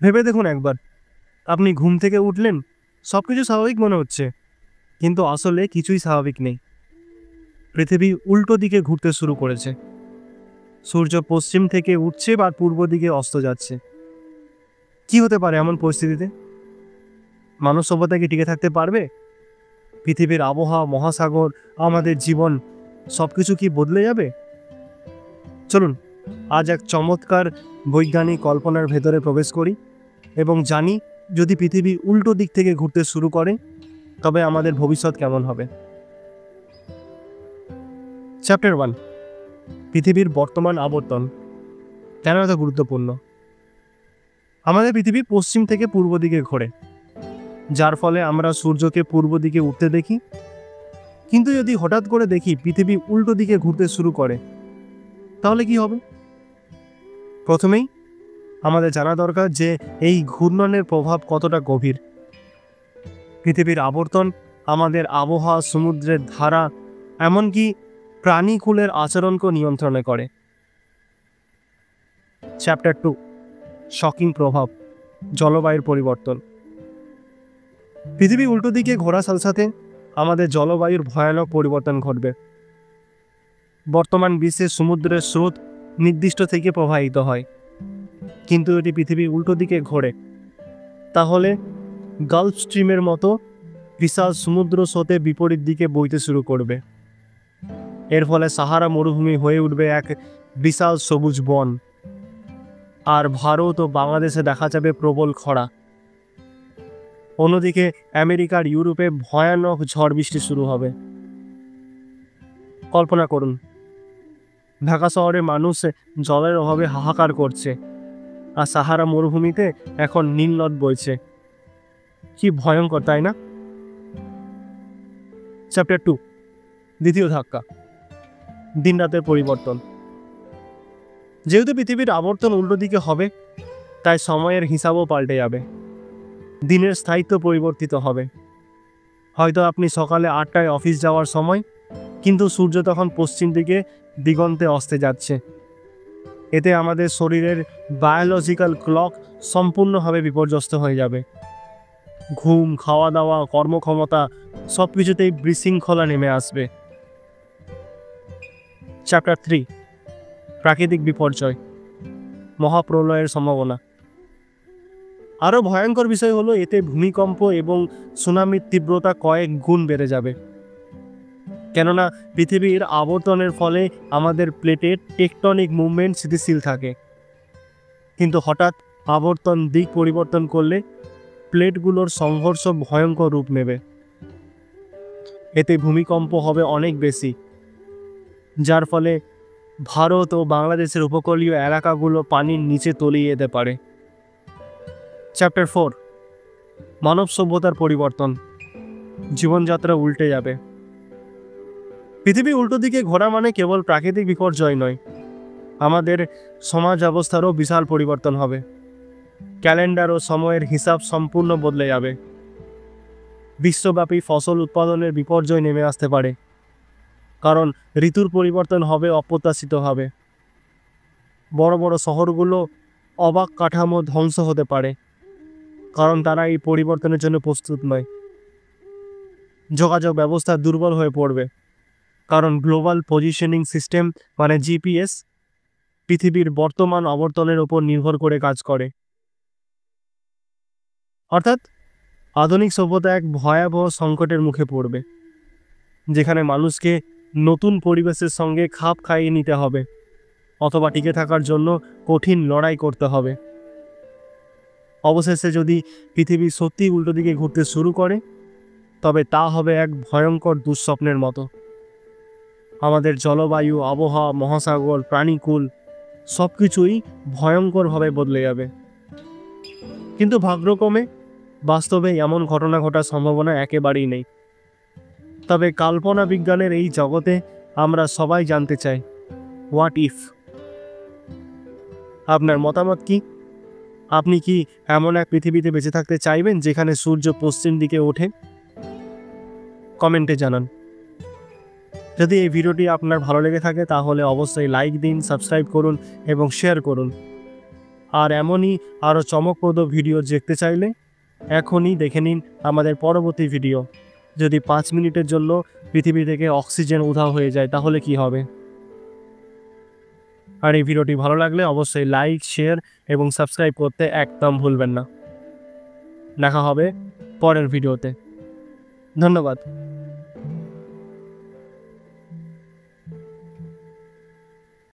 ভেবে দেখুন একবার, আপনি ঘুম থেকে উঠলেন, সব কিছু স্বাভাবিক মনে হচ্ছে, কিন্তু আসলে কিছুই স্বাভাবিক নেই। পৃথিবী উল্টো দিকে ঘুরতে শুরু করেছে। সূর্য পশ্চিম থেকে উঠছে বা পূর্ব দিকে অস্ত যাচ্ছে। কি হতে পারে এমন পরিস্থিতিতে? মানব সভ্যতা কি টিকে থাকতে পারবে? পৃথিবীর আবহাওয়া, মহাসাগর, আমাদের জীবন সবকিছু কি বদলে যাবে? চলুন আজ এক চমৎকার বৈজ্ঞানিক কল্পনার ভেতরে প্রবেশ করি এবং জানি যদি পৃথিবী উল্টো দিক থেকে ঘুরতে শুরু করে তবে আমাদের ভবিষ্যৎ কেমন হবে। চ্যাপ্টার 1, পৃথিবীর বর্তমান আবর্তন কেন এত গুরুত্বপূর্ণ? আমাদের পৃথিবী পশ্চিম থেকে পূর্ব দিকে ঘোরে, যার ফলে আমরা সূর্যকে পূর্ব দিকে উঠতে দেখি। কিন্তু যদি হঠাৎ করে দেখি পৃথিবী উল্টো দিকে ঘুরতে শুরু করে, তাহলে কি হবে? প্রথমেই আমাদের জানা দরকার যে এই ঘূর্ণনের প্রভাব কতটা গভীর। পৃথিবীর আবর্তন আমাদের আবহাওয়া, সমুদ্রের ধারা, এমনকি প্রাণীকুলের আচরণকে নিয়ন্ত্রণে করে। চ্যাপ্টার 2, শকিং প্রভাব, জলবায়ুর পরিবর্তন। পৃথিবী উল্টো দিকে ঘোরার সাথে সাথে আমাদের জলবায়ুর ভয়ানক পরিবর্তন ঘটবে। বর্তমান বিশ্বে সমুদ্রের স্রোত নির্দিষ্ট থেকে প্রবাহিত হয়, কিন্তু যদি পৃথিবী উল্টো দিকে ঘোরে তাহলে গালফ স্ট্রিমের মতো বিশাল সমুদ্র স্রোতে বিপরীত দিকে বইতে শুরু করবে। এর ফলে সাহারা মরুভূমি হয়ে উঠবে এক বিশাল সবুজ বন, আর ভারত ও বাংলাদেশে দেখা যাবে প্রবল খরা। অন্যদিকে আমেরিকার ইউরোপে ভয়ানক ঝড় বৃষ্টি শুরু হবে। কল্পনা করুন, ঢাকা শহরে মানুষ জলের অভাবে হাহাকার করছে, আর সাহারা মরুভূমিতে এখন নীল নদ বইছে। কি ভয়ঙ্কর, তাই না? চ্যাপ্টার 2, দ্বিতীয় ধাক্কা, দিন রাতের পরিবর্তন। যেহেতু পৃথিবীর আবর্তন উল্টো দিকে হবে, তাই সময়ের হিসাবও পাল্টে যাবে। দিনের স্থায়িত্ব পরিবর্তিত হবে। হয়তো আপনি সকালে 8টায় অফিস যাওয়ার সময়, কিন্তু সূর্য তখন পশ্চিম দিকে দিগন্তে অস্তে যাচ্ছে। এতে আমাদের শরীরের বায়োলজিক্যাল ক্লক সম্পূর্ণভাবে বিপর্যস্ত হয়ে যাবে। ঘুম, খাওয়া দাওয়া, কর্মক্ষমতা সব কিছুতেই বিশৃঙ্খলা নেমে আসবে। চ্যাপ্টার 3, প্রাকৃতিক বিপর্যয়, মহাপ্রলয়ের সম্ভাবনা। আরও ভয়ঙ্কর বিষয় হলো এতে ভূমিকম্প এবং সুনামির তীব্রতা কয়েক গুণ বেড়ে যাবে। কেননা পৃথিবীর আবর্তনের ফলে আমাদের প্লেটের টেকটনিক মুভমেন্ট স্থিতিশীল থাকে, কিন্তু হঠাৎ আবর্তন দিক পরিবর্তন করলে প্লেটগুলোর সংঘর্ষ ভয়ঙ্কর রূপ নেবে। এতে ভূমিকম্প হবে অনেক বেশি, যার ফলে ভারত ও বাংলাদেশের উপকূলীয় এলাকাগুলো পানির নিচে তলিয়ে যেতে পারে। চ্যাপ্টার 4, মানব সভ্যতার পরিবর্তন, জীবনযাত্রা উল্টে যাবে। পৃথিবী উল্টো দিকে ঘোরা মানে কেবল প্রাকৃতিক বিপর্যয় নয়, আমাদের সমাজ ব্যবস্থারও বিশাল পরিবর্তন হবে। ক্যালেন্ডার ও সময়ের হিসাব সম্পূর্ণ বদলে যাবে। বিশ্বব্যাপী ফসল উৎপাদনের বিপর্যয় নেমে আসতে পারে, কারণ ঋতুর পরিবর্তন হবে অপ্রত্যাশিতভাবে। বড় বড় শহরগুলো অবাক কাঠামো ধ্বংস হতে পারে, কারণ তারা এই পরিবর্তনের জন্য প্রস্তুত নয়। যোগাযোগ ব্যবস্থা দুর্বল হয়ে পড়বে, কারণ গ্লোবাল পজিশনিং সিস্টেম মানে জিপিএস পৃথিবীর বর্তমান আবর্তনের উপর নির্ভর করে কাজ করে। অর্থাৎ আধুনিক সভ্যতা এক ভয়াবহ সংকটের মুখে পড়বে, যেখানে মানুষকে নতুন পরিবেশের সঙ্গে খাপ খাইয়ে নিতে হবে, অথবা টিকে থাকার জন্য কঠিন লড়াই করতে হবে। অবশেষে যদি পৃথিবী সত্যি উল্টো দিকে ঘুরতে শুরু করে, তবে তা হবে এক ভয়ঙ্কর দুঃস্বপ্নের মতো। আমাদের জলবায়ু, আবহাওয়া, মহাসাগর, প্রাণীকুল সব কিছুই ভয়ঙ্করভাবে বদলে যাবে। কিন্তু ভাগ্যক্রমে বাস্তবে এমন ঘটনা ঘটার সম্ভাবনা একেবারেই নেই। তবে কল্পনা বিজ্ঞানের এই জগতে আমরা সবাই জানতে চাই, হোয়াট ইফ? আপনার মতামত কি? আপনি কি এমন এক পৃথিবীতে বেঁচে থাকতে চাইবেন যেখানে সূর্য পশ্চিম দিকে ওঠে? কমেন্টে জানান। যদি এই ভিডিওটি আপনার ভালো লেগে থাকে তাহলে অবশ্যই লাইক দিন, সাবস্ক্রাইব করুন এবং শেয়ার করুন। আর এমনই আরও চমকপ্রদ ভিডিও দেখতে চাইলে এখনই দেখে নিন আমাদের পরবর্তী ভিডিও। যদি 5 মিনিটের জন্য পৃথিবী থেকে অক্সিজেন উধাও হয়ে যায় তাহলে কি হবে? আর এই ভিডিওটি ভালো লাগলে অবশ্যই লাইক, শেয়ার এবং সাবস্ক্রাইব করতে একদম ভুলবেন না। দেখা হবে পরের ভিডিওতে। ধন্যবাদ।